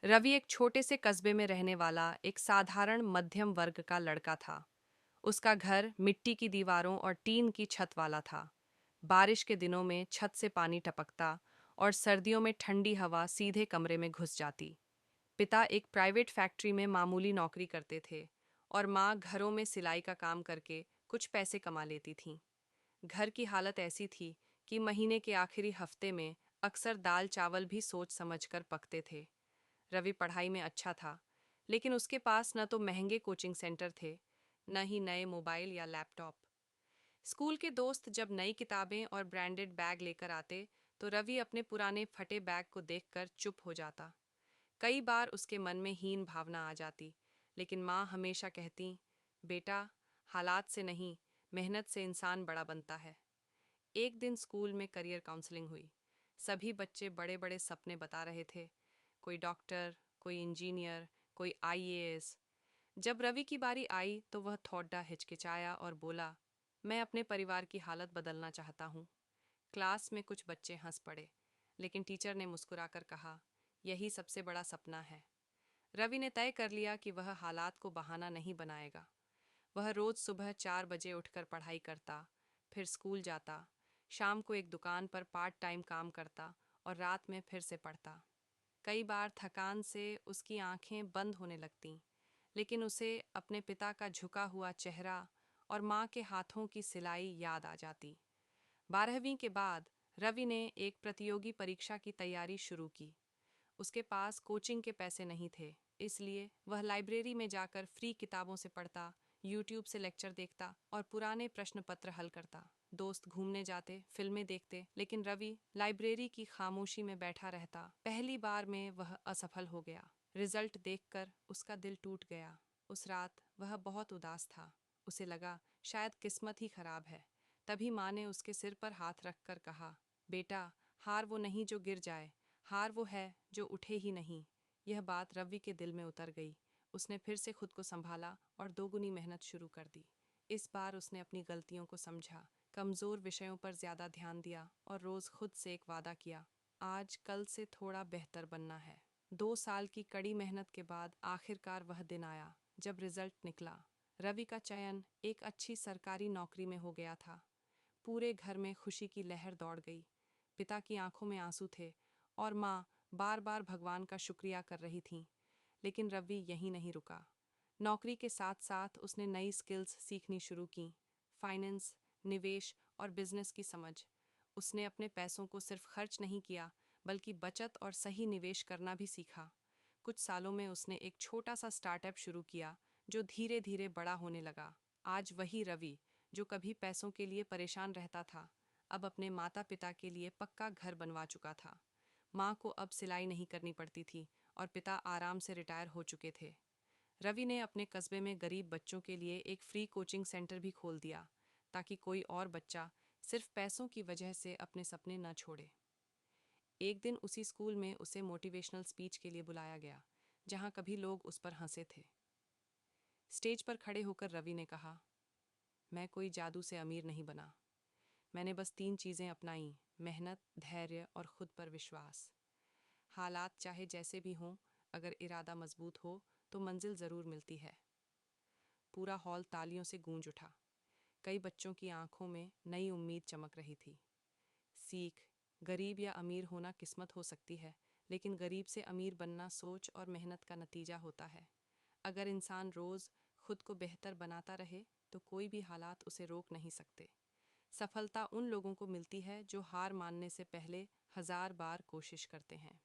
रवि एक छोटे से कस्बे में रहने वाला एक साधारण मध्यम वर्ग का लड़का था। उसका घर मिट्टी की दीवारों और टीन की छत वाला था। बारिश के दिनों में छत से पानी टपकता और सर्दियों में ठंडी हवा सीधे कमरे में घुस जाती। पिता एक प्राइवेट फैक्ट्री में मामूली नौकरी करते थे और माँ घरों में सिलाई का काम करके कुछ पैसे कमा लेती थीं। घर की हालत ऐसी थी कि महीने के आखिरी हफ्ते में अक्सर दाल चावल भी सोच समझकर पकते थे। रवि पढ़ाई में अच्छा था, लेकिन उसके पास न तो महंगे कोचिंग सेंटर थे, न ही नए मोबाइल या लैपटॉप। स्कूल के दोस्त जब नई किताबें और ब्रांडेड बैग लेकर आते, तो रवि अपने पुराने फटे बैग को देखकर चुप हो जाता। कई बार उसके मन में हीन भावना आ जाती, लेकिन माँ हमेशा कहती, बेटा, हालात से नहीं, मेहनत से इंसान बड़ा बनता है। एक दिन स्कूल में करियर काउंसलिंग हुई। सभी बच्चे बड़े बड़े सपने बता रहे थे, कोई डॉक्टर, कोई इंजीनियर, कोई आईएएस। जब रवि की बारी आई तो वह थोड़ा हिचकिचाया और बोला, मैं अपने परिवार की हालत बदलना चाहता हूँ। क्लास में कुछ बच्चे हंस पड़े, लेकिन टीचर ने मुस्कुराकर कहा, यही सबसे बड़ा सपना है। रवि ने तय कर लिया कि वह हालात को बहाना नहीं बनाएगा। वह रोज सुबह 4 बजे उठकर पढ़ाई करता, फिर स्कूल जाता, शाम को एक दुकान पर पार्ट टाइम काम करता और रात में फिर से पढ़ता। कई बार थकान से उसकी आंखें बंद होने लगतीं, लेकिन उसे अपने पिता का झुका हुआ चेहरा और माँ के हाथों की सिलाई याद आ जाती। 12वीं के बाद रवि ने एक प्रतियोगी परीक्षा की तैयारी शुरू की। उसके पास कोचिंग के पैसे नहीं थे, इसलिए वह लाइब्रेरी में जाकर फ्री किताबों से पढ़ता, यूट्यूब से लेक्चर देखता और पुराने प्रश्न पत्र हल करता। दोस्त घूमने जाते, फिल्में देखते, लेकिन रवि लाइब्रेरी की खामोशी में बैठा रहता। पहली बार में वह असफल हो गया। रिजल्ट देखकर उसका दिल टूट गया। उस रात वह बहुत उदास था। उसे लगा शायद किस्मत ही खराब है। तभी माँ ने उसके सिर पर हाथ रखकर कहा, बेटा, हार वो नहीं जो गिर जाए, हार वो है जो उठे ही नहीं। यह बात रवि के दिल में उतर गई। उसने फिर से खुद को संभाला और दोगुनी मेहनत शुरू कर दी। इस बार उसने अपनी गलतियों को समझा, कमज़ोर विषयों पर ज़्यादा ध्यान दिया और रोज़ खुद से एक वादा किया, आज कल से थोड़ा बेहतर बनना है। 2 साल की कड़ी मेहनत के बाद आखिरकार वह दिन आया जब रिजल्ट निकला। रवि का चयन एक अच्छी सरकारी नौकरी में हो गया था। पूरे घर में खुशी की लहर दौड़ गई। पिता की आंखों में आंसू थे और माँ बार बार भगवान का शुक्रिया कर रही थीं। लेकिन रवि यहीं नहीं रुका। नौकरी के साथ साथ उसने नई स्किल्स सीखनी शुरू की, फाइनेंस, निवेश और बिजनेस की समझ। उसने अपने पैसों को सिर्फ खर्च नहीं किया, बल्कि बचत और सही निवेश करना भी सीखा। कुछ सालों में उसने एक छोटा सा स्टार्टअप शुरू किया, जो धीरे धीरे बड़ा होने लगा। आज वही रवि, जो कभी पैसों के लिए परेशान रहता था, अब अपने माता पिता के लिए पक्का घर बनवा चुका था। माँ को अब सिलाई नहीं करनी पड़ती थी और पिता आराम से रिटायर हो चुके थे। रवि ने अपने कस्बे में गरीब बच्चों के लिए एक फ्री कोचिंग सेंटर भी खोल दिया, ताकि कोई और बच्चा सिर्फ पैसों की वजह से अपने सपने न छोड़े। एक दिन उसी स्कूल में उसे मोटिवेशनल स्पीच के लिए बुलाया गया, जहाँ कभी लोग उस पर हंसे थे। स्टेज पर खड़े होकर रवि ने कहा, मैं कोई जादू से अमीर नहीं बना। मैंने बस 3 चीज़ें अपनाई, मेहनत, धैर्य और खुद पर विश्वास। हालात चाहे जैसे भी हों, अगर इरादा मजबूत हो तो मंजिल ज़रूर मिलती है। पूरा हॉल तालियों से गूंज उठा। कई बच्चों की आंखों में नई उम्मीद चमक रही थी। सीख, गरीब या अमीर होना किस्मत हो सकती है, लेकिन गरीब से अमीर बनना सोच और मेहनत का नतीजा होता है। अगर इंसान रोज़ खुद को बेहतर बनाता रहे, तो कोई भी हालात उसे रोक नहीं सकते। सफलता उन लोगों को मिलती है जो हार मानने से पहले 1000 बार कोशिश करते हैं।